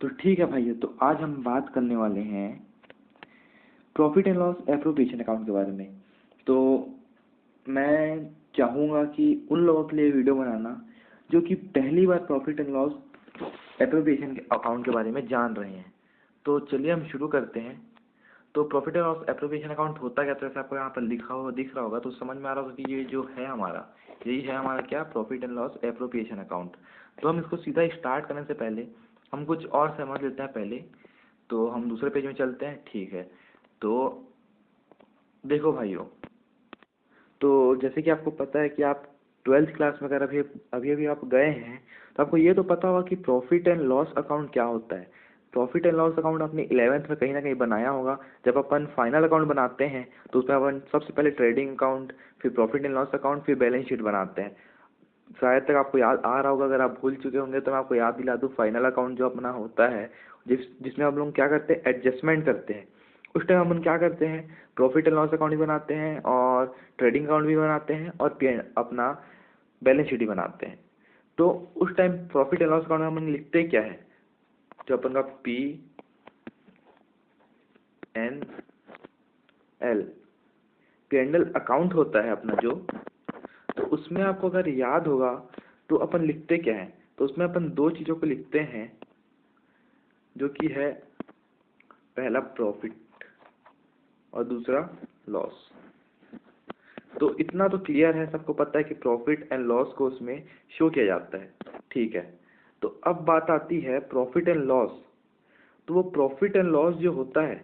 तो ठीक है भाइयों, तो आज हम बात करने वाले हैं profit and loss appropriation account के बारे में। तो मैं चाहूँगा कि उन लोगों के लिए वीडियो बनाना जो कि पहली बार प्रॉफिट एंड लॉस एप्रोप्रिएशन के अकाउंट के बारे में जान रहे हैं। तो चलिए हम शुरू करते हैं। तो profit and loss appropriation account होता क्या, तो ऐसा आपको यहाँ पर लिखा हुआ दिख रहा होगा, तो समझ में आ रहा होगा कि ये जो है हमारा, यही है हमारा क्या, profit and loss appropriation account. तो हम इसको सीधा स्टार्ट करने से पहले हम कुछ और समझ लेते हैं पहले। तो हम दूसरे पेज में चलते हैं, ठीक है। तो देखो भाइयों, तो जैसे कि आपको पता है कि आप ट्वेल्थ क्लास में अगर अभी अभी अभी आप गए हैं, तो आपको ये तो पता होगा कि प्रॉफिट एंड लॉस अकाउंट क्या होता है। प्रॉफिट एंड लॉस अकाउंट आपने 11th में कहीं ना कहीं बनाया होगा। जब अपन फाइनल अकाउंट बनाते हैं तो उसमें अपन सबसे पहले ट्रेडिंग अकाउंट, फिर प्रॉफिट एंड लॉस अकाउंट, फिर बैलेंस शीट बनाते हैं। शायद तक आपको याद आ रहा होगा, अगर आप भूल चुके होंगे तो मैं आपको याद दिला दूँ। फाइनल अकाउंट जो अपना होता है, जिसमें हम लोग क्या करते हैं, एडजस्टमेंट करते हैं। उस टाइम हम क्या करते हैं, प्रॉफिट एंड लॉस अकाउंट भी बनाते हैं और ट्रेडिंग अकाउंट भी बनाते हैं और अपना बैलेंस शीट भी बनाते हैं। तो उस time profit and loss account में हम लिखते क्या है, जो अपन का P&L P&L अकाउंट होता है अपना जो, तो उसमें आपको अगर याद होगा तो अपन लिखते क्या है, तो उसमें अपन दो चीज़ों को लिखते हैं, जो कि है पहला प्रॉफिट और दूसरा लॉस। तो इतना तो क्लियर है, सबको पता है कि प्रॉफिट एंड लॉस को उसमें शो किया जाता है, ठीक है। तो अब बात आती है प्रॉफिट एंड लॉस। तो वो प्रॉफिट एंड लॉस जो होता है,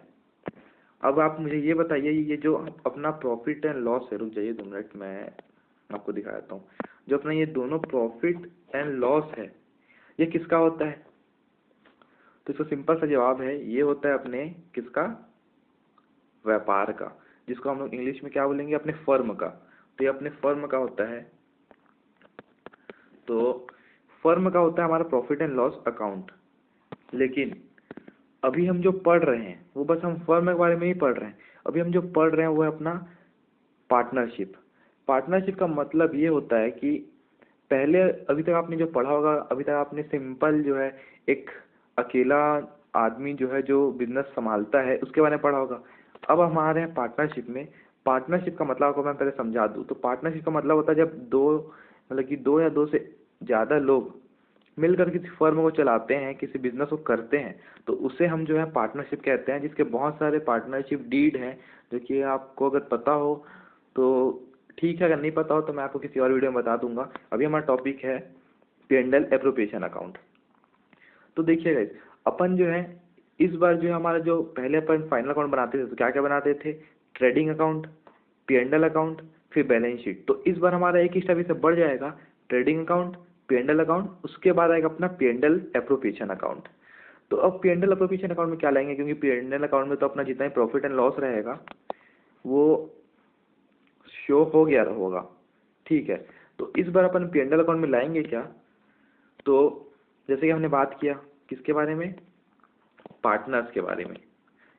अब आप मुझे ये बताइए, ये जो अपना प्रॉफिट एंड लॉस है, रुक जाइए 2 मिनट, मैं आपको दिखा देता हूँ। जो अपना ये दोनों प्रॉफिट एंड लॉस है, ये किसका होता है? तो इसका सिंपल सा जवाब है, ये होता है अपने किसका, व्यापार का, जिसको हम लोग इंग्लिश में क्या बोलेंगे, अपने फर्म का। तो ये अपने फर्म का होता है। तो फर्म का होता है हमारा प्रॉफिट एंड लॉस अकाउंट। लेकिन अभी हम जो पढ़ रहे हैं वो बस हम फर्म के बारे में ही पढ़ रहे हैं। अभी हम जो पढ़ रहे हैं वो है अपना पार्टनरशिप। पार्टनरशिप का मतलब ये होता है कि पहले, अभी तक आपने जो पढ़ा होगा, अभी तक आपने सिंपल जो है एक अकेला आदमी जो है जो बिजनेस संभालता है उसके बारे में पढ़ा होगा। अब हमारे हैं पार्टनरशिप में। पार्टनरशिप का मतलब आपको मैं पहले समझा दूँ, तो पार्टनरशिप का मतलब होता है जब दो, मतलब कि दो या दो से ज़्यादा लोग मिलकर किसी फर्म को चलाते हैं, किसी बिजनेस को करते हैं, तो उसे हम जो है पार्टनरशिप कहते हैं, जिसके बहुत सारे पार्टनरशिप डीड हैं, जो कि आपको अगर पता हो तो ठीक है, अगर नहीं पता हो तो मैं आपको किसी और वीडियो में बता दूंगा। अभी हमारा टॉपिक है P&L एप्रोप्रिएशन अकाउंट। तो देखिएगा, अपन जो है इस बार जो है हमारा, जो पहले अपन फाइनल अकाउंट बनाते थे तो क्या क्या बनाते थे, ट्रेडिंग अकाउंट, P&L अकाउंट, फिर बैलेंस शीट। तो इस बार हमारा एक ही स्टेप इससे बढ़ जाएगा, ट्रेडिंग अकाउंट, P&L अकाउंट, उसके बाद आएगा अपना P&L एप्रोप्रिएशन अकाउंट। तो अब P&L एप्रोप्रिएशन अकाउंट में क्या लाएंगे, क्योंकि P&L अकाउंट में तो अपना जितना ही प्रॉफिट एंड लॉस रहेगा वो शो हो गया होगा, ठीक है। तो इस बार अपन P&L अकाउंट में लाएंगे क्या, तो जैसे कि हमने बात किया किसके बारे में, पार्टनर्स के बारे में।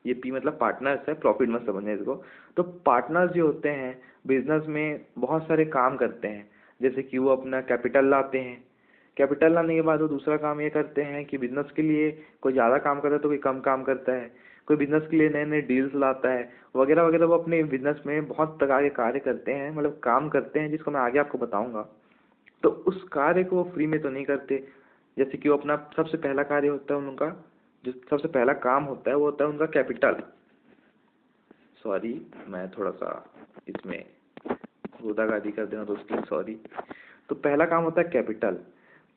ये पी मतलब पार्टनर्स है, प्रॉफिट मत समझना इसको। तो पार्टनर्स जो होते हैं बिजनेस में बहुत सारे काम करते हैं, जैसे कि वो अपना कैपिटल लाते हैं। कैपिटल लाने के बाद वो दूसरा काम ये करते हैं कि बिजनेस के लिए कोई ज़्यादा काम करता है तो कोई कम काम करता है, कोई बिजनेस के लिए नए नए डील्स लाता है, वगैरह वगैरह। वो अपने बिजनेस में बहुत प्रकार के कार्य करते हैं, मतलब काम करते हैं, जिसको मैं आगे आपको बताऊंगा। तो उस कार्य को वो फ्री में तो नहीं करते। जैसे कि वो अपना सबसे पहला कार्य होता है उनका, जो सबसे पहला काम होता है वो होता है उनका कैपिटल। सॉरी, मैं थोड़ा सा इसमें गोदागादी कर देना तो उसकी सॉरी। तो पहला काम होता है कैपिटल।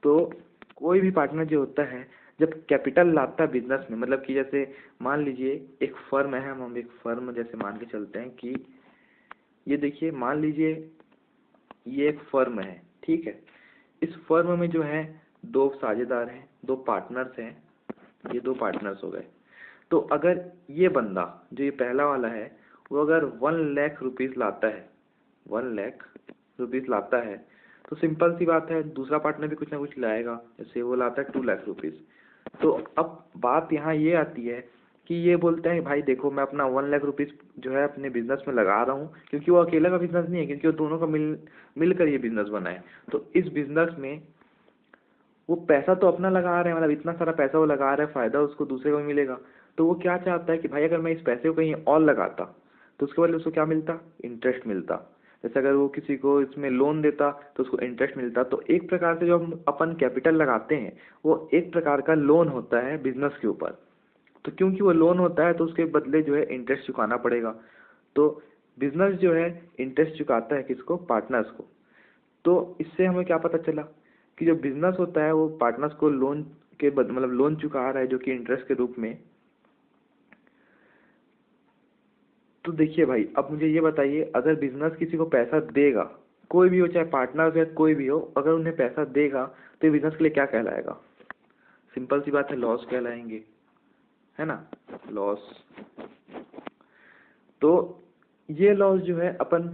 तो कोई भी पार्टनर जो होता है जब कैपिटल लाता है बिजनेस में, मतलब कि जैसे मान लीजिए एक फर्म है, हम एक फर्म जैसे मान के चलते हैं कि ये देखिए, मान लीजिए ये एक फर्म है, ठीक है। इस फर्म में जो है दो साझेदार हैं, दो पार्टनर्स हैं, ये दो पार्टनर्स हो गए। तो अगर ये बंदा जो ये पहला वाला है वो अगर 1 लाख रुपीज़ लाता है, 1 लाख रुपीज़ लाता है, तो सिंपल सी बात है दूसरा पार्टनर भी कुछ ना कुछ लाएगा, जैसे वो लाता है 2 लाख रुपीज़। तो अब बात यहाँ ये आती है कि ये बोलते हैं भाई देखो, मैं अपना 1 लाख रुपीज़ जो है अपने बिजनेस में लगा रहा हूँ, क्योंकि वो अकेला का बिजनेस नहीं है, क्योंकि वो दोनों का मिलकर ये बिजनेस बना है। तो इस बिजनेस में वो पैसा तो अपना लगा रहे हैं, मतलब इतना सारा पैसा वो लगा रहा है, फायदा उसको दूसरे को भी मिलेगा। तो वो क्या चाहता है कि भाई अगर मैं इस पैसे को कहीं और लगाता तो उसके बदले उसको क्या मिलता, इंटरेस्ट मिलता। जैसे अगर वो किसी को इसमें लोन देता तो उसको इंटरेस्ट मिलता। तो एक प्रकार से जो हम अपन कैपिटल लगाते हैं वो एक प्रकार का लोन होता है बिजनेस के ऊपर। तो क्योंकि वो लोन होता है तो उसके बदले जो है इंटरेस्ट चुकाना पड़ेगा। तो बिजनेस जो है इंटरेस्ट चुकाता है किसको, पार्टनर्स को। तो इससे हमें क्या पता चला कि जो बिजनेस होता है वो पार्टनर्स को लोन के मतलब लोन चुका रहा है जो कि इंटरेस्ट के रूप में। तो देखिए भाई, अब मुझे ये बताइए, अगर बिजनेस किसी को पैसा देगा, कोई भी हो चाहे पार्टनर हो या कोई भी हो, अगर उन्हें पैसा देगा तो ये बिजनेस के लिए क्या कहलाएगा? सिंपल सी बात है, लॉस कहलाएंगे, है ना, लॉस। तो ये लॉस जो है अपन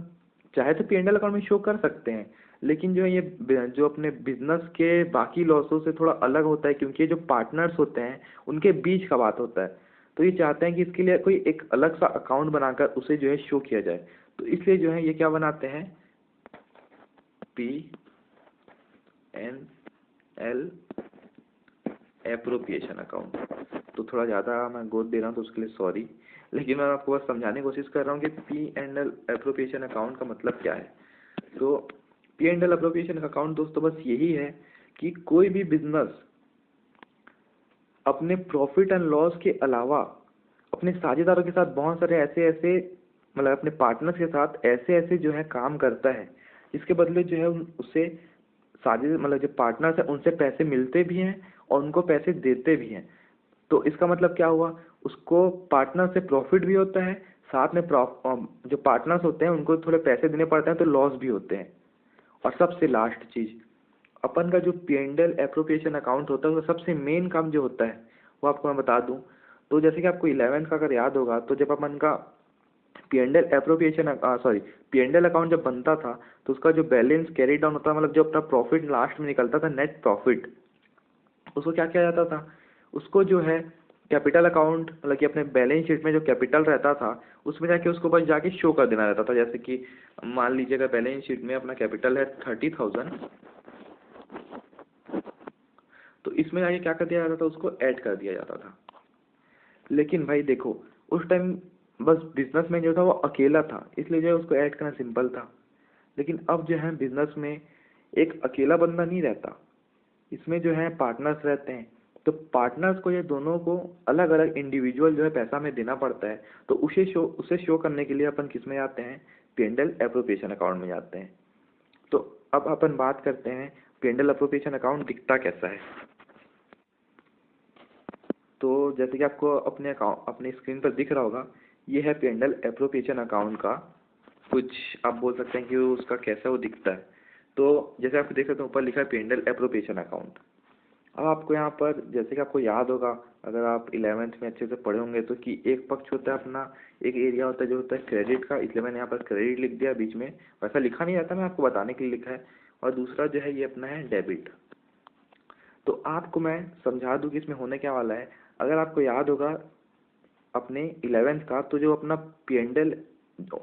चाहे तो P&L अकाउंट में शो कर सकते हैं, लेकिन जो है ये जो अपने बिजनेस के बाकी लॉसों से थोड़ा अलग होता है, क्योंकि ये जो पार्टनर्स होते हैं उनके बीच का बात होता है। तो ये चाहते हैं कि इसके लिए कोई एक अलग सा अकाउंट बनाकर उसे जो है शो किया जाए। तो इसलिए जो है ये क्या बनाते हैं, P&L एप्रोप्रिएशन अकाउंट। तो थोड़ा ज़्यादा मैं गोद दे रहा हूँ तो उसके लिए सॉरी, लेकिन मैं आपको बस समझाने की कोशिश कर रहा हूँ कि P&L एप्रोप्रिएशन अकाउंट का मतलब क्या है। तो P&L एप्रोप्रिएशन अकाउंट दोस्तों बस यही है कि कोई भी बिजनेस अपने प्रॉफिट एंड लॉस के अलावा अपने साझेदारों के साथ बहुत सारे ऐसे ऐसे मतलब अपने पार्टनर्स के साथ ऐसे ऐसे जो है काम करता है, इसके बदले जो है उसे साझे मतलब जो पार्टनर्स है उनसे पैसे मिलते भी हैं और उनको पैसे देते भी हैं। तो इसका मतलब क्या हुआ, उसको पार्टनर से प्रॉफिट भी होता है, साथ में जो पार्टनर्स होते हैं उनको थोड़े पैसे देने पड़ते हैं तो लॉस भी होते हैं। और सबसे लास्ट चीज, अपन का जो P&L एप्रोप्रिएशन अकाउंट होता है उसका सबसे मेन काम जो होता है वो आपको मैं बता दूं। तो जैसे कि आपको 11th का अगर याद होगा, तो जब अपन का P&L appropriation sorry P&L account जब बनता था तो उसका जो बैलेंस कैरी डाउन होता, मतलब जो अपना प्रॉफिट लास्ट में निकलता था, नेट प्रॉफिट, उसको क्या किया जाता था, उसको जो है कैपिटल अकाउंट मतलब कि अपने बैलेंस शीट में जो कैपिटल रहता था उसमें जाके उसको बस जाके शो कर देना रहता था। जैसे कि मान लीजिएगा बैलेंस शीट में अपना कैपिटल है 30,000, तो इसमें जाके क्या कर दिया जाता था, उसको ऐड कर दिया जाता था। लेकिन भाई देखो, उस टाइम बस बिजनेसमैन जो था वो अकेला था, इसलिए जो है उसको ऐड करना सिंपल था। लेकिन अब जो है बिजनेस में एक अकेला बंदा नहीं रहता, इसमें जो है पार्टनर्स रहते हैं। तो पार्टनर्स को, ये दोनों को अलग अलग इंडिविजुअल जो है पैसा में देना पड़ता है। तो उसे शो करने के लिए अपन किस में जाते हैं, P&L एप्रोप्रिएशन अकाउंट में जाते हैं। तो अब अपन बात करते हैं P&L एप्रोप्रिएशन अकाउंट दिखता कैसा है। तो जैसे कि आपको अपने स्क्रीन पर दिख रहा होगा, ये है P&L एप्रोप्रिएशन अकाउंट का कुछ, आप बोल सकते हैं कि उसका कैसा वो दिखता है। तो जैसे आप देख सकते हैं ऊपर लिखा है P&L एप्रोप्रिएशन अकाउंट। अब आपको यहाँ पर जैसे कि आपको याद होगा, अगर आप 11th में अच्छे से पढ़े होंगे, तो कि एक पक्ष होता है अपना, एक एरिया होता है जो होता है क्रेडिट का, इसलिए मैंने यहाँ पर क्रेडिट लिख दिया बीच में, वैसा लिखा नहीं रहता, मैं आपको बताने के लिए लिखा है। और दूसरा जो है ये अपना है डेबिट। तो आपको मैं समझा दूँ कि इसमें होने क्या वाला है। अगर आपको याद होगा अपने 11th का, तो जो अपना P&L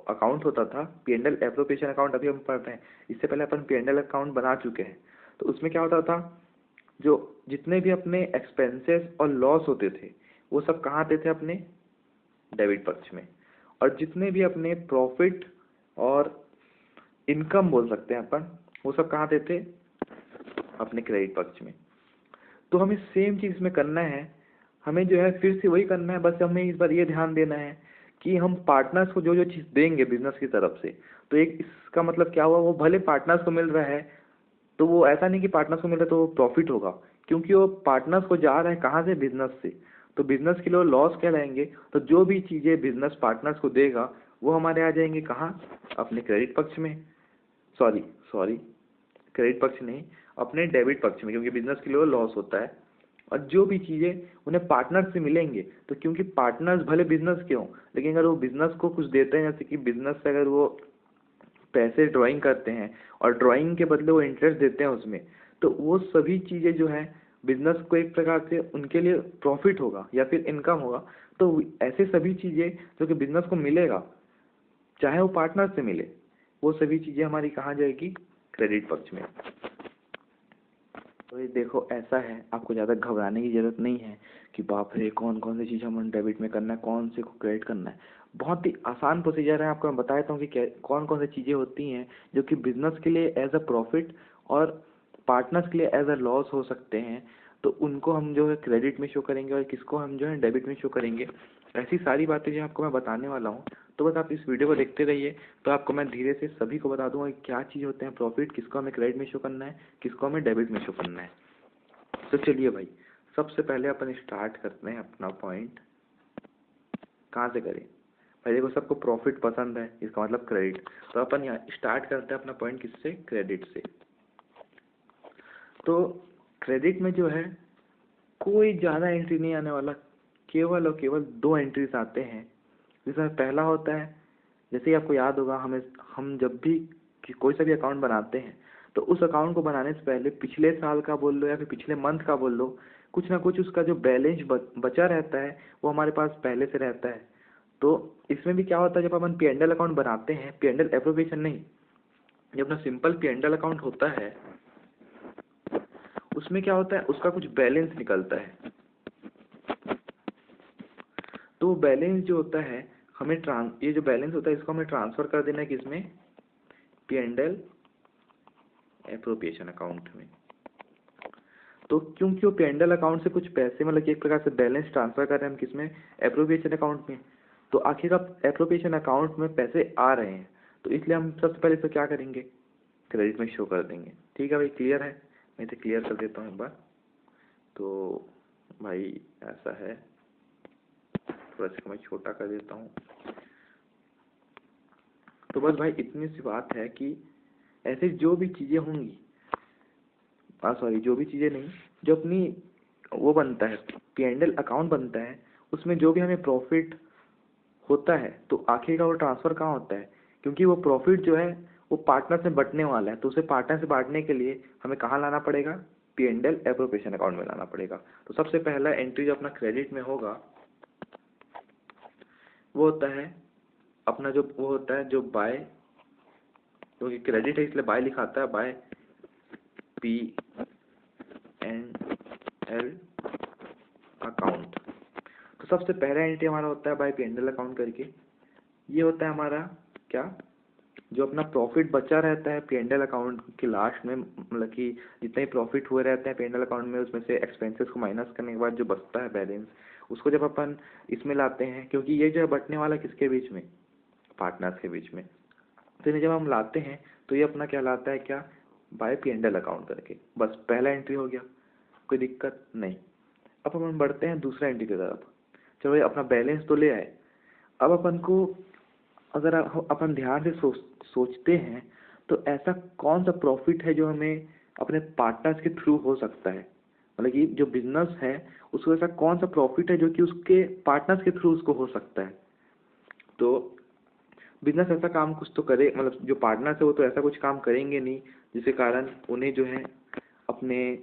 अकाउंट होता था, P&L एप्रोप्रिएशन अकाउंट अभी हम पढ़ रहे हैं, इससे पहले अपन P&L अकाउंट बना चुके हैं। तो उसमें क्या होता था, जो जितने भी अपने एक्सपेंसेस और लॉस होते थे वो सब कहाँ आते थे, अपने डेबिट पक्ष में। और जितने भी अपने प्रॉफिट और इनकम बोल सकते हैं अपन, वो सब कहाँ आते थे, अपने क्रेडिट पक्ष में। तो हमें सेम चीज़ में करना है, हमें जो है फिर से वही करना है, बस हमें इस बार ये ध्यान देना है कि हम पार्टनर्स को जो जो चीज़ देंगे बिजनेस की तरफ से, तो एक इसका मतलब क्या हुआ, वो भले पार्टनर्स को मिल रहा है, तो वो ऐसा नहीं कि पार्टनर्स को मिल रहा है तो वो प्रॉफिट होगा, क्योंकि वो पार्टनर्स को जा रहा है कहाँ से, बिजनेस से। तो बिजनेस के लिए लॉस क्या लाएंगे, तो जो भी चीज़ें बिजनेस पार्टनर्स को देगा वो हमारे आ जाएंगे कहाँ, अपने क्रेडिट पक्ष में, सॉरी सॉरी क्रेडिट पक्ष नहीं, अपने डेबिट पक्ष में, क्योंकि बिजनेस के लिए लॉस होता है। और जो भी चीज़ें उन्हें पार्टनर से मिलेंगे, तो क्योंकि पार्टनर्स भले बिजनेस के हों, लेकिन अगर वो बिजनेस को कुछ देते हैं, जैसे कि बिजनेस से अगर वो पैसे ड्राइंग करते हैं और ड्राइंग के बदले वो इंटरेस्ट देते हैं उसमें, तो वो सभी चीज़ें जो है बिजनेस को एक प्रकार से उनके लिए प्रॉफिट होगा या फिर इनकम होगा। तो ऐसे सभी चीज़ें जो कि बिजनेस को मिलेगा, चाहे वो पार्टनर से मिले, वो सभी चीज़ें हमारी कहाँ जाएगी, क्रेडिट पक्ष में। तो ये देखो ऐसा है, आपको ज़्यादा घबराने की ज़रूरत नहीं है कि बाप रे कौन कौन सी चीज़ हमें डेबिट में करना है, कौन से को क्रेडिट करना है। बहुत ही आसान प्रोसीजर है, आपको मैं बता देता हूँ कि कौन कौन सी चीज़ें होती हैं जो कि बिजनेस के लिए एज अ प्रॉफिट और पार्टनर्स के लिए एज अ लॉस हो सकते हैं। तो उनको हम जो है क्रेडिट में शो करेंगे और किसको हम जो है डेबिट में शो करेंगे। ऐसी सारी बातें जो आपको मैं बताने वाला हूँ, तो बस आप इस वीडियो को देखते रहिए। तो आपको मैं धीरे से सभी को बता दूंगा कि क्या चीज़ होते हैं प्रॉफिट, किसको हमें क्रेडिट में शो करना है, किसको हमें डेबिट में शो करना है। तो चलिए भाई, सबसे पहले अपन स्टार्ट करते हैं अपना पॉइंट। कहाँ से करें भाई? देखो सबको प्रॉफिट पसंद है, इसका मतलब क्रेडिट। तो अपन यहाँ स्टार्ट करते हैं अपना पॉइंट किससे? क्रेडिट से। तो क्रेडिट में जो है कोई ज़्यादा एंट्री नहीं आने वाला, केवल और केवल दो एंट्रीज आते हैं। जिसमें पहला होता है, जैसे ही आपको याद होगा, हम जब भी कोई सा भी अकाउंट बनाते हैं तो उस अकाउंट को बनाने से पहले पिछले साल का बोल लो या फिर पिछले मंथ का बोल लो, कुछ ना कुछ उसका जो बैलेंस बचा रहता है वो हमारे पास पहले से रहता है। तो इसमें भी क्या होता है, जब अपन P&L अकाउंट बनाते हैं, P&L एप्रोप्रिएशन नहीं, जब अपना सिंपल P&L अकाउंट होता है उसमें क्या होता है, उसका कुछ बैलेंस निकलता है। तो बैलेंस जो होता है ये जो बैलेंस होता है इसको हमें ट्रांसफर कर देना है किसमें? P&L एप्रोप्रिएशन अकाउंट में। तो क्योंकि वो P&L अकाउंट से कुछ पैसे, मतलब कि एक प्रकार से बैलेंस ट्रांसफर कर रहे हैं हम किसमें? एप्रोप्रिएशन अकाउंट में। तो आखिरकार एप्रोप्रिएशन अकाउंट में पैसे आ रहे हैं, तो इसलिए हम सबसे पहले इसको क्या करेंगे? क्रेडिट में शो कर देंगे। ठीक है भाई, क्लियर है? मैं इसे क्लियर कर देता हूँ एक बार। तो भाई ऐसा है, थोड़ा सा मैं छोटा कर देता हूँ। तो बस भाई इतनी सी बात है कि ऐसे जो भी चीज़ें होंगी, सॉरी जो भी चीज़ें नहीं, जो अपनी वो बनता है, P&L अकाउंट बनता है, उसमें जो भी हमें प्रॉफिट होता है तो आखिर का वो ट्रांसफ़र कहाँ होता है? क्योंकि वो प्रॉफिट जो है वो पार्टनर से बंटने वाला है, तो उसे पार्टनर से बांटने के लिए हमें कहाँ लाना पड़ेगा? P&L एप्रोप्रिएशन अकाउंट में लाना पड़ेगा। तो सबसे पहला एंट्री जो अपना क्रेडिट में होगा वो होता है अपना जो वो होता है जो बाय, क्योंकि क्रेडिट है इसलिए बाय लिखा आता है, बाय P&L अकाउंट। तो सबसे पहला एंट्री हमारा होता है बाय P&L अकाउंट करके। ये होता है हमारा क्या? जो अपना प्रॉफिट बचा रहता है P&L अकाउंट के लास्ट में, मतलब कि जितने प्रॉफिट हुए रहते हैं P&L अकाउंट में, उसमें से एक्सपेंसेस को माइनस करने के बाद जो बचता है बैलेंस, उसको जब अपन इसमें लाते हैं, क्योंकि ये जो है बटने वाला किसके बीच में? पार्टनर्स के बीच में। तो इन्हें जब हम लाते हैं तो ये अपना क्या लाता है? क्या? बाय P&L अकाउंट करके। बस पहला एंट्री हो गया, कोई दिक्कत नहीं। अब अपन बढ़ते हैं दूसरा एंट्री की तरफ। चलो ये अपना बैलेंस तो ले आए। अब अपन को अगर अपन ध्यान से सोचते हैं तो ऐसा कौन सा प्रॉफिट है जो हमें अपने पार्टनर्स के थ्रू हो सकता है? मतलब कि जो बिजनेस है उसको ऐसा कौन सा प्रॉफिट है जो कि उसके पार्टनर्स के थ्रू उसको हो सकता है? तो बिजनेस ऐसा काम कुछ तो करे, मतलब जो पार्टनर्स है वो तो ऐसा कुछ काम करेंगे नहीं जिसके कारण उन्हें जो है अपने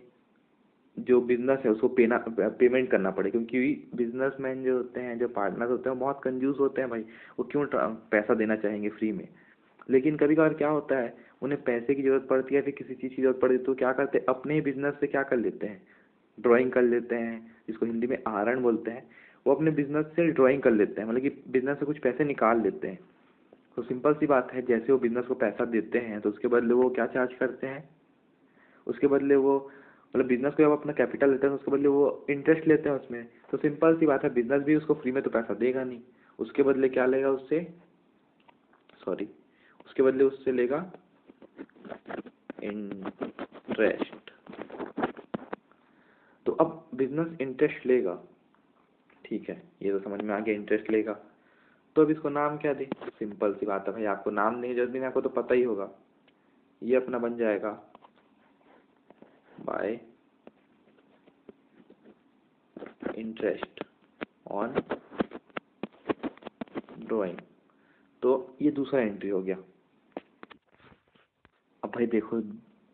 जो बिजनेस है उसको पेमेंट करना पड़े। क्योंकि बिजनेसमैन जो होते हैं, जो पार्टनर्स होते हैं, वो बहुत कंजूस होते हैं भाई। वो क्यों पैसा देना चाहेंगे फ्री में? लेकिन कभी कभार क्या होता है, उन्हें पैसे की जरूरत पड़ती है, फिर किसी चीज़ की जरूरत पड़ती है, तो क्या करते हैं, अपने ही बिजनेस से क्या कर लेते हैं? ड्राइंग कर लेते हैं, जिसको हिंदी में आहरण बोलते हैं। वो अपने बिजनेस से ड्राइंग कर लेते हैं, मतलब कि बिजनेस से कुछ पैसे निकाल लेते हैं। तो सिंपल सी बात है, जैसे वो बिजनेस को पैसा देते हैं तो उसके बदले वो क्या चार्ज करते हैं? उसके बदले वो, मतलब बिजनेस को जब अपना कैपिटल लेते हैं तो उसके बदले वो इंटरेस्ट लेते हैं उसमें। तो सिंपल सी बात है, बिजनेस भी उसको फ्री में तो पैसा देगा नहीं, उसके बदले क्या लेगा उससे? सॉरी, उसके बदले उससे लेगा इंटरेस्ट। तो अब बिजनेस इंटरेस्ट लेगा, ठीक है, ये तो समझ में आ गया, इंटरेस्ट लेगा। तो अब इसको नाम क्या दे? सिंपल सी बात है भाई, आपको नाम नहीं जरूरत नहीं, आपको तो पता ही होगा। ये अपना बन जाएगा बाय इंटरेस्ट ऑन ड्राइंग। तो ये दूसरा एंट्री हो गया। अब भाई देखो,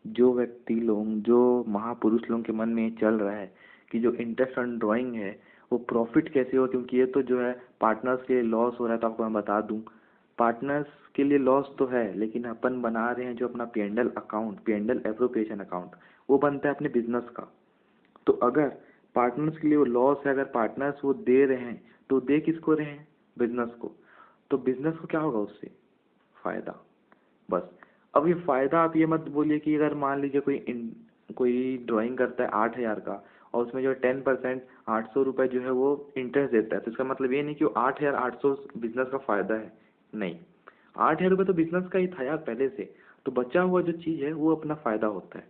जो व्यक्ति लोग, जो महापुरुष लोगों के मन में ये चल रहा है कि जो इंटरेस्ट ऑन ड्राइंग है वो प्रॉफिट कैसे हो, क्योंकि ये तो जो है पार्टनर्स के लिए लॉस हो रहा है। तो आपको मैं बता दूं, पार्टनर्स के लिए लॉस तो है, लेकिन अपन बना रहे हैं जो अपना P&L account, P&L appropriation account, वो बनता है अपने बिजनेस का। तो अगर पार्टनर्स के लिए वो लॉस है, अगर पार्टनर्स वो दे रहे हैं तो दे किसको रहे हैं? बिजनेस को। तो बिजनेस को क्या होगा उससे? फायदा। बस। अब ये फायदा आप ये मत बोलिए कि अगर मान लीजिए कोई ड्राइंग करता है 8,000 का और उसमें जो 10% 800 रुपये जो है वो इंटरेस्ट देता है, तो इसका मतलब ये नहीं कि वो 8,800 बिजनेस का फायदा है। नहीं, 8,000 रुपये तो बिजनेस का ही था यार पहले से। तो बचा हुआ जो चीज़ है वो अपना फायदा होता है।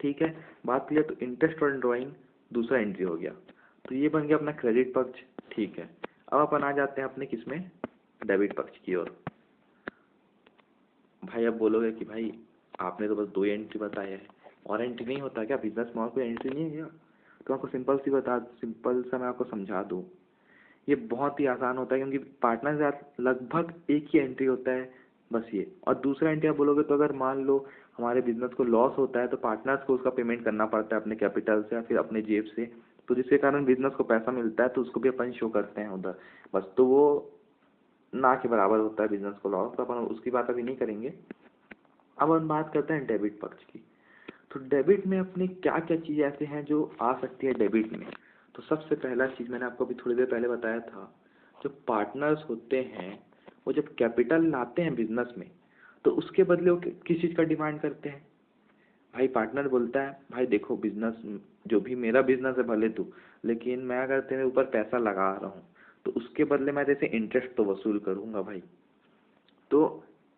ठीक है, बात क्लियर। तो इंटरेस्ट और ड्राइंग दूसरा एंट्री हो गया। तो ये बन गया अपना क्रेडिट पक्ष। ठीक है, अब अपन आ जाते हैं अपने किसमें, डेबिट पक्ष की ओर। भाई अब बोलोगे कि भाई आपने तो बस 2 एंट्री बताया है, और एंट्री नहीं होता क्या बिजनेस में? और कोई एंट्री नहीं है क्या? तो आपको सिंपल सा मैं आपको समझा दूँ। ये बहुत ही आसान होता है, क्योंकि पार्टनर के साथ लगभग एक ही एंट्री होता है, बस ये। और दूसरा एंट्री आप बोलोगे तो अगर मान लो हमारे बिजनेस को लॉस होता है तो पार्टनर्स को उसका पेमेंट करना पड़ता है अपने कैपिटल से या फिर अपने जेब से, तो जिसके कारण बिजनेस को पैसा मिलता है तो उसको भी अपन शो करते हैं उधर। बस, तो वो ना के बराबर होता है बिजनेस को लॉस, तो अपन उसकी बात अभी नहीं करेंगे। अब हम बात करते हैं डेबिट पक्ष की। तो डेबिट में अपने क्या क्या चीज़ ऐसे हैं जो आ सकती है डेबिट में? तो सबसे पहला चीज़ मैंने आपको अभी थोड़ी देर पहले बताया था, जो पार्टनर्स होते हैं वो जब कैपिटल लाते हैं बिजनेस में तो उसके बदले वो किस चीज़ का डिमांड करते हैं? भाई पार्टनर बोलता है भाई देखो बिजनेस, जो भी मेरा बिजनेस है भले तू, लेकिन मैं अगर तेरे ऊपर पैसा लगा रहा हूँ तो उसके बदले मैं तेरे से इंटरेस्ट तो वसूल करूंगा भाई। तो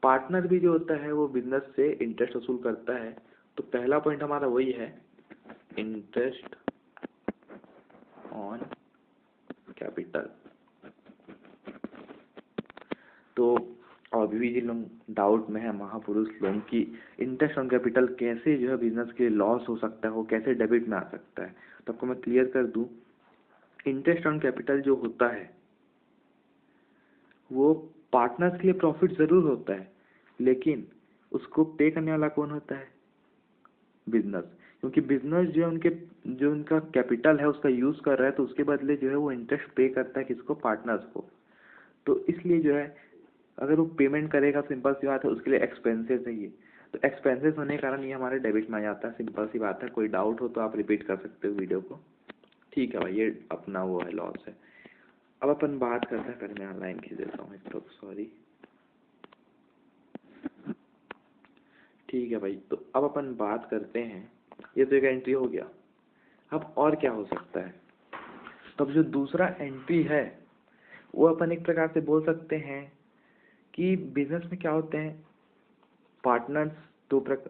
पार्टनर भी जो होता है वो बिजनेस से इंटरेस्ट वसूल करता है। तो पहला पॉइंट हमारा वही है, इंटरेस्ट ऑन कैपिटल। तो अभी भी जिन लोग डाउट में है महापुरुष लोग की इंटरेस्ट ऑन कैपिटल कैसे जो है बिजनेस के लॉस हो सकता है, वो कैसे डेबिट में आ सकता है, तो आपको मैं क्लियर कर दूं। इंटरेस्ट ऑन कैपिटल जो होता है वो पार्टनर्स के लिए प्रॉफिट जरूर होता है, लेकिन उसको पे करने वाला कौन होता है? बिजनेस। क्योंकि बिजनेस जो है उनके जो उनका कैपिटल है उसका यूज कर रहा है, तो उसके बदले जो है वो इंटरेस्ट पे करता है किसको? पार्टनर्स को। तो इसलिए जो है अगर वो पेमेंट करेगा, सिंपल सी बात है, उसके लिए एक्सपेंसेस है ये। तो एक्सपेंसेस होने के कारण ये हमारे डेबिट में आ जाता है, सिंपल सी बात है। कोई डाउट हो तो आप रिपीट कर सकते हो वीडियो को। ठीक है भाई, ये अपना वो है, लॉस है। अब अपन बात करते हैं, पहले मैं ऑनलाइन खींच देता हूँ एक तो, सॉरी। ठीक है भाई, तो अब अपन बात करते हैं, ये तो एक एंट्री हो गया। अब और क्या हो सकता है? तब जो दूसरा एंट्री है वो अपन एक प्रकार से बोल सकते हैं कि बिजनेस में क्या होते हैं, पार्टनर्स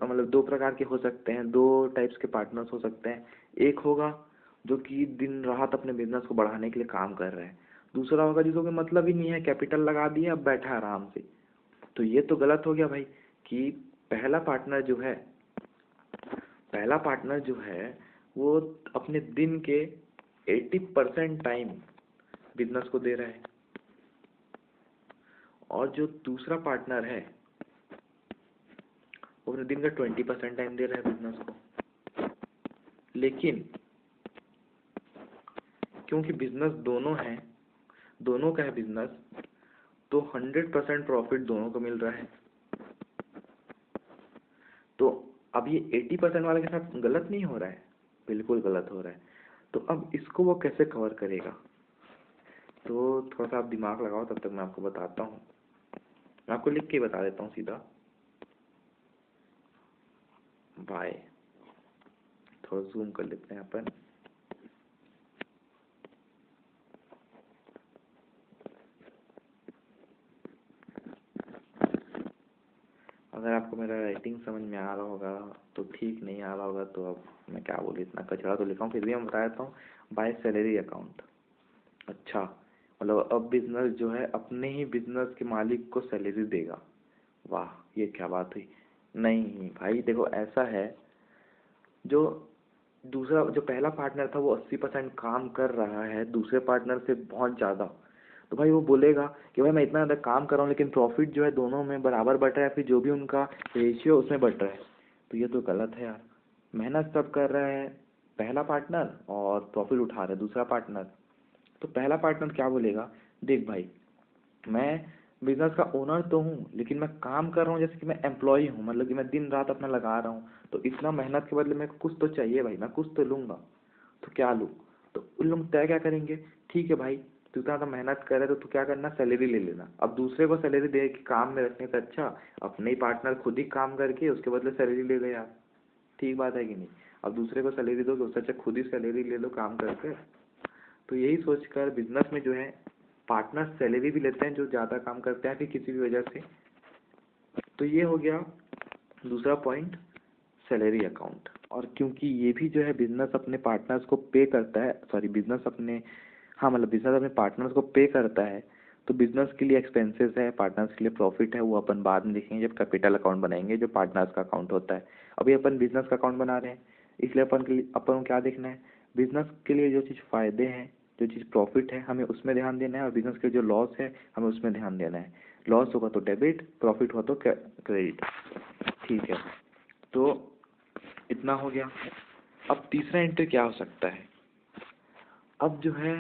मतलब दो प्रकार के हो सकते हैं, दो टाइप्स के पार्टनर्स हो सकते हैं। एक होगा जो कि दिन रात अपने बिजनेस को बढ़ाने के लिए काम कर रहे हैं। दूसरा होगा जिसको कोई मतलब ही नहीं है, कैपिटल लगा दिया अब बैठा है आराम से। तो ये तो गलत हो गया भाई, कि पहला पार्टनर जो है पहला पार्टनर जो है वो अपने दिन के 80% टाइम बिजनेस को दे रहा है, और जो दूसरा पार्टनर है वो अपने दिन का 20% टाइम दे रहा है बिजनेस को। लेकिन क्योंकि बिजनेस दोनों है, दोनों का है बिजनेस, तो 100% प्रॉफिट दोनों को मिल रहा है। तो अब ये 80% वाले के साथ गलत नहीं हो रहा है? बिल्कुल गलत हो रहा है। तो अब इसको वो कैसे कवर करेगा? तो थोड़ा सा आप दिमाग लगाओ, तब तक मैं आपको बताता हूँ। मैं आपको लिख के बता देता हूँ सीधा। बाय। थोड़ा जूम कर लेते हैं अपन। अगर आपको मेरा राइटिंग समझ में आ रहा होगा तो ठीक, नहीं आ रहा होगा तो अब मैं क्या बोलूँ, इतना कचरा तो लिखा हूँ, फिर भी मैं बता देता हूँ। By salary account. अच्छा, मतलब अब बिजनेस जो है अपने ही बिजनेस के मालिक को सैलरी देगा। वाह, ये क्या बात हुई। नहीं भाई देखो, ऐसा है, जो दूसरा जो पहला पार्टनर था वो 80% काम कर रहा है दूसरे पार्टनर से बहुत ज़्यादा। तो भाई वो बोलेगा कि भाई मैं इतना ज़्यादा काम कर रहा हूँ लेकिन प्रॉफिट जो है दोनों में बराबर बट रहा है, फिर जो भी उनका रेशियो उसमें बट रहा है। तो ये तो गलत है यार। मेहनत सब कर रहा है पहला पार्टनर और प्रॉफिट उठा रहा है दूसरा पार्टनर। तो पहला पार्टनर क्या बोलेगा, देख भाई मैं बिजनेस का ओनर तो हूँ, लेकिन मैं काम कर रहा हूँ जैसे कि मैं एम्प्लॉय हूँ, मतलब कि मैं दिन रात अपना लगा रहा हूँ। तो इतना मेहनत के बदले मेरे को कुछ तो चाहिए भाई, मैं कुछ तो लूँगा। तो क्या लूँ? तो उन लोग तय क्या करेंगे, ठीक है भाई, तू इतना तो मेहनत करे तो तू क्या करना, सैलरी ले लेना। अब दूसरे को सैलरी दे के काम में रखने से अच्छा अपने ही पार्टनर खुद ही काम करके उसके बदले सैलरी ले ले यार। ठीक बात है कि नहीं? अब दूसरे को सैलरी दो तो उससे अच्छा खुद ही सैलरी ले लो काम करके। तो यही सोचकर बिजनेस में जो है पार्टनर सैलरी भी लेते हैं जो ज़्यादा काम करते हैं फिर किसी भी वजह से। तो ये हो गया दूसरा पॉइंट, सैलरी अकाउंट। और क्योंकि ये भी जो है बिजनेस अपने पार्टनर्स को पे करता है, सॉरी बिजनेस अपने, हाँ मतलब बिजनेस अपने पार्टनर्स को पे करता है, तो बिजनेस के लिए एक्सपेंसेस है, पार्टनर्स के लिए प्रॉफिट है, वो अपन बाद में देखेंगे जब कैपिटल अकाउंट बनाएंगे जो पार्टनर्स का अकाउंट होता है। अभी अपन बिजनेस का अकाउंट बना रहे हैं, इसलिए अपन को क्या देखना है, बिजनेस के लिए जो चीज़ फायदे हैं, जो चीज़ प्रॉफिट है हमें उसमें ध्यान देना है, और बिजनेस के जो लॉस है हमें उसमें ध्यान देना है। लॉस होगा तो डेबिट, प्रॉफिट हुआ तो क्रेडिट। ठीक है, तो इतना हो गया। अब तीसरा एंट्री क्या हो सकता है? अब जो है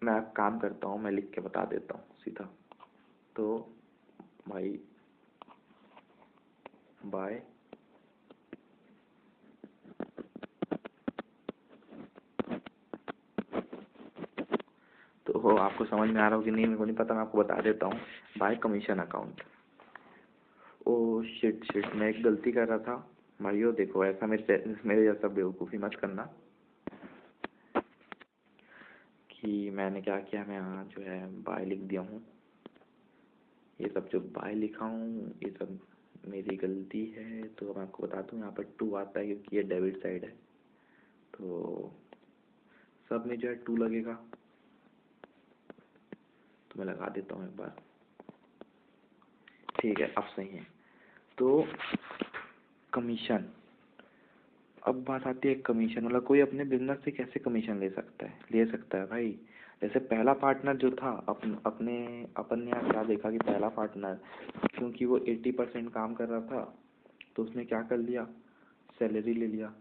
मैं काम करता हूँ, मैं लिख के बता देता हूँ सीधा। तो भाई बाय, तो हो आपको समझ में आ रहा हो कि नहीं मेरे को नहीं पता, मैं आपको बता देता हूँ। Bye commission account. Oh shit shit, मैं एक गलती कर रहा था भाइयों, देखो ऐसा मेरे जैसा बेवकूफ़ी मत करना कि मैंने क्या किया, मैं यहाँ जो है बाय लिख दिया हूँ। ये सब जो बाय लिखा हूँ ये सब मेरी गलती है। तो मैं आपको बता दूँ यहाँ पर टू आता है क्योंकि ये डेबिट साइड है, तो सब में जो है टू लगेगा। तो मैं लगा देता हूँ एक बार, ठीक है अब सही है। तो कमीशन, अब बात आती है कमीशन, मतलब कोई अपने बिजनेस से कैसे कमीशन ले सकता है, ले सकता है भाई। जैसे पहला पार्टनर जो था अपन ने यहाँ क्या देखा कि पहला पार्टनर क्योंकि वो 80% काम कर रहा था तो उसने क्या कर लिया, सैलरी ले लिया।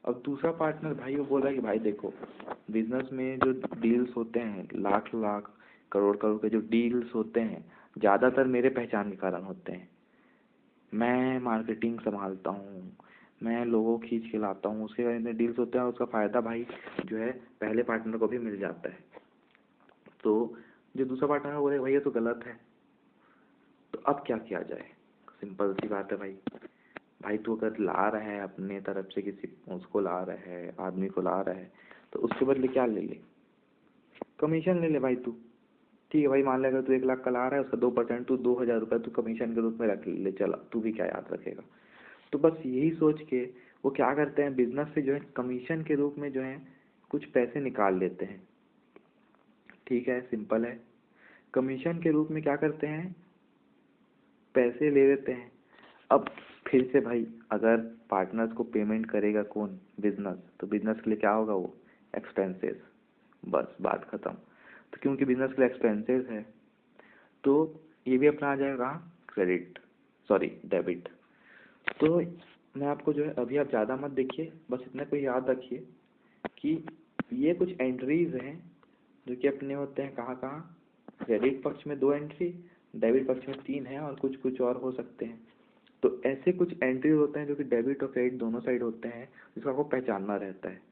अब दूसरा पार्टनर भाई वो बोला कि भाई देखो, बिजनेस में जो डील्स होते हैं लाख लाख करोड़ करोड़ के जो डील्स होते हैं ज़्यादातर मेरे पहचान के कारण होते हैं। मैं मार्केटिंग संभालता हूँ, मैं लोगों को खींच के लाता हूँ, उसके इतने डील्स होते हैं, उसका फ़ायदा भाई जो है पहले पार्टनर को भी मिल जाता है। तो जो दूसरा पार्टनर है बोले भाई ये तो गलत है। तो अब क्या किया जाए? सिंपल सी बात है भाई, भाई तू अगर ला रहा है अपने तरफ से किसी उसको ला रहा है, आदमी को ला रहा है, तो उसके बदले क्या ले ले, कमीशन ले ले भाई तू। ठीक है भाई, मान ले अगर तू 1 लाख का ला रहा है उसका 2% तू 2,000 रुपये तू कमीशन के रूप में रख ले, चला तू भी क्या याद रखेगा। तो बस यही सोच के वो क्या करते हैं, बिजनेस से जो है कमीशन के रूप में जो है कुछ पैसे निकाल लेते हैं। ठीक है, सिंपल है। कमीशन के रूप में क्या करते हैं, पैसे ले लेते हैं। अब फिर से भाई अगर पार्टनर्स को पेमेंट करेगा कौन, बिजनेस, तो बिजनेस के लिए क्या होगा, वो एक्सपेंसेस। बस बात खत्म। तो क्योंकि बिजनेस के लिए एक्सपेंसेस है तो ये भी अपना आ जाएगा क्रेडिट, सॉरी डेबिट। तो मैं आपको जो है अभी आप ज़्यादा मत देखिए, बस इतना को याद रखिए कि ये कुछ एंट्रीज हैं जो कि अपने होते हैं कहाँ कहाँ, क्रेडिट पक्ष में 2 एंट्री, डेबिट पक्ष में 3 है, और कुछ कुछ और हो सकते हैं। तो ऐसे कुछ एंट्री होते हैं जो कि डेबिट और क्रेडिट दोनों साइड होते हैं, जिसको आपको पहचानना रहता है।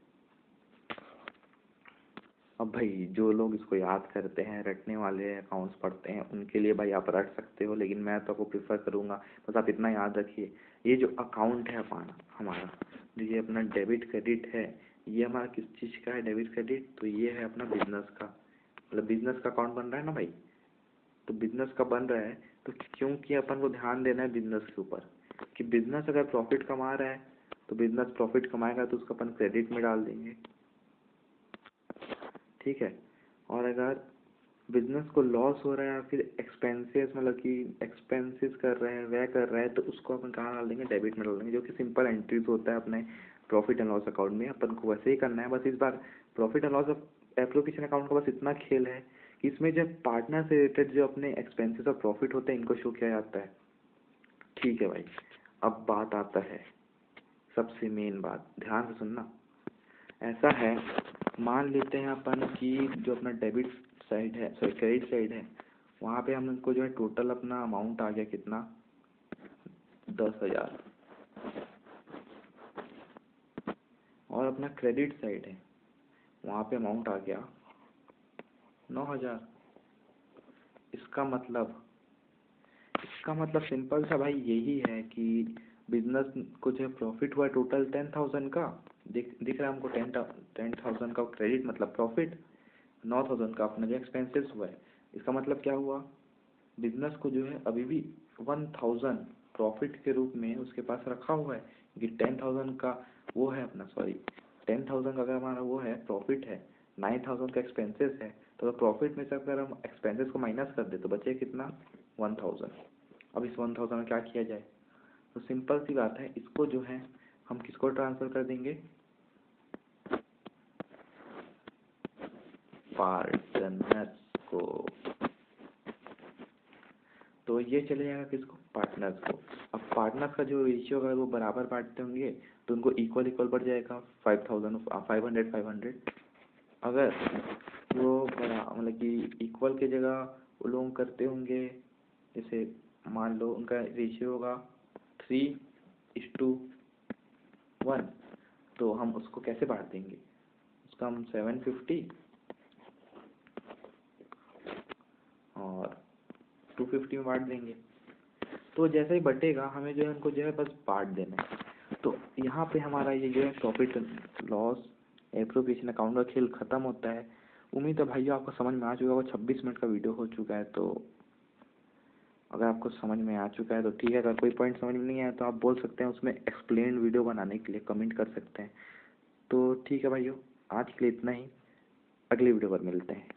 अब भाई जो लोग इसको याद करते हैं, रटने वाले अकाउंट्स पढ़ते हैं, उनके लिए भाई आप रट सकते हो, लेकिन मैं तो आपको प्रेफर करूँगा बस आप इतना याद रखिए, ये जो अकाउंट है हमारा हमारा जो ये अपना डेबिट क्रेडिट है, ये हमारा किस चीज़ का है, डेबिट क्रेडिट, तो ये है अपना बिजनेस का, मतलब बिजनेस का अकाउंट बन रहा है ना भाई। तो बिजनेस का बन रहा है तो क्योंकि अपन को ध्यान देना है बिजनेस के ऊपर कि बिजनेस अगर प्रॉफिट कमा रहा है तो बिजनेस प्रॉफिट कमाएगा तो उसको अपन क्रेडिट में डाल देंगे। ठीक है, और अगर बिजनेस को लॉस हो रहा है या फिर एक्सपेंसेस, मतलब कि एक्सपेंसेस कर रहे हैं, व्यय कर रहे हैं, तो उसको अपन कहाँ डाल देंगे, डेबिट में डाल देंगे, जो कि सिंपल एंट्रीज होता है अपने प्रॉफिट एंड लॉस अकाउंट में। अपन को वैसे ही करना है, बस इस बार profit and loss application account का बस इतना खेल है कि इसमें जब पार्टनर से रिलेटेड जो अपने एक्सपेंसेस और प्रॉफिट होते हैं इनको शो किया जाता है। ठीक है भाई, अब बात आता है सबसे मेन बात, ध्यान से सुनना। ऐसा है, मान लेते हैं अपन कि जो अपना डेबिट साइड है, सॉरी क्रेडिट साइड है, वहाँ पे हमको जो है टोटल अपना अमाउंट आ गया कितना, 10,000। और अपना क्रेडिट साइड है, वहाँ पे अमाउंट आ गया 9,000। इसका मतलब सिंपल सा भाई यही है कि बिजनेस को जो है प्रॉफिट हुआ टोटल 10,000 का, दिख रहा है हमको 10,000 का क्रेडिट मतलब प्रॉफिट, 9,000 का अपना जो एक्सपेंसेस हुआ है। इसका मतलब क्या हुआ, बिजनेस को जो है अभी भी 1,000 प्रॉफिट के रूप में उसके पास रखा हुआ है, कि 10,000 का वो है अपना, सॉरी 10,000 का अगर हमारा वो है प्रॉफिट है, 9,000 का एक्सपेंसेस है, तो प्रॉफिट में से अगर हम एक्सपेंसेस को माइनस कर दे तो बचे कितना, 1,000। अब इस 1,000 में क्या किया जाए, तो सिंपल सी बात है, इसको जो है हम किसको ट्रांसफ़र कर देंगे, पार्टनर्स को। तो ये चले जाएगा किसको, पार्टनर्स को। अब पार्टनर्स का जो रेशियो अगर वो बराबर बांटते होंगे तो उनको इक्वल इक्वल बढ़ जाएगा, 5,000 500 500। अगर वो बड़ा मतलब कि इक्वल की जगह वो लोग करते होंगे, जैसे मान लो उनका रेशियो होगा 3:1, तो हम उसको कैसे बांट देंगे, उसका हम 750 और 250 में बांट देंगे। तो जैसे ही बटेगा हमें जो है उनको जो है बस बांट देना है। तो यहाँ पे हमारा ये जो है प्रॉफिट लॉस एप्रोप्रिएशन अकाउंट का खेल ख़त्म होता है। उम्मीद है भाइयों आपको समझ में आ चुका होगा, 26 मिनट का वीडियो हो चुका है। तो अगर आपको समझ में आ चुका है तो ठीक है, अगर कोई पॉइंट समझ में नहीं आया तो आप बोल सकते हैं, उसमें एक्सप्लेन वीडियो बनाने के लिए कमेंट कर सकते हैं। तो ठीक है भाइयों, आज के लिए इतना ही, अगली वीडियो पर मिलते हैं।